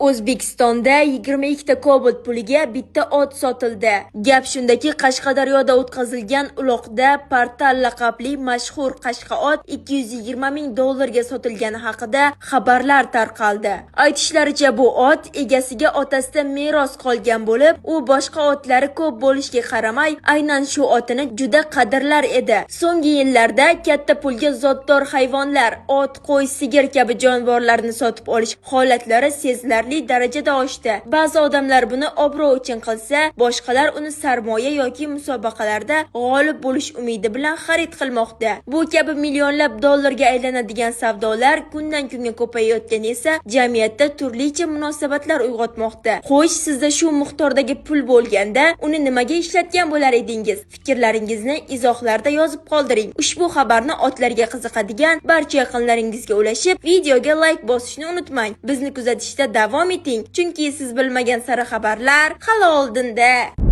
O'zbekistonda 22 ta Cobalt puliga bitta ot sotildi. Gap shundaki, Qashqadaryoda o'tkazilgan uloqda Portal laqabli mashhur qashqa ot 220 ming dollarga sotilgani haqida xabarlar tarqaldi. Aytishlaricha, bu ot egasiga otasidan meros qolgan bo'lib, u boshqa otlari ko'p bo'lishiga qaramay, aynan shu otini juda qadrlar edi. So'nggi yillarda katta pulga zotdor hayvonlar, ot, qo'y, sigir kabi jonivorlarni sotib olish holatlari sezilarli darajada oshdi. Ba'zi odamlar buni obro' uchun qilsa, boshqalar uni sarmoya yoki musobaqalarda g'olib bo'lish umidi bilan xarid qilmoqda. Bu kabi millionlab dollarga aylanadigan savdolar kundan kunga ko'payayotgani esa jamiyatda turlicha munosabatlar uyg'otmoqda. Xo'sh, sizda shu miqdordagi pul bo'lganda, uni nimaga ishlatgan bo'lar edingiz? Fikrlaringizni izohlarda yozib qoldiring. Ushbu xabarni otlarga qiziqadigan barcha yaqinlaringizga ulashib, videoga like bosishni unutmang. Bizni kuzatishda davom eting, chunki siz bilmagan sara xabarlar hali oldinda.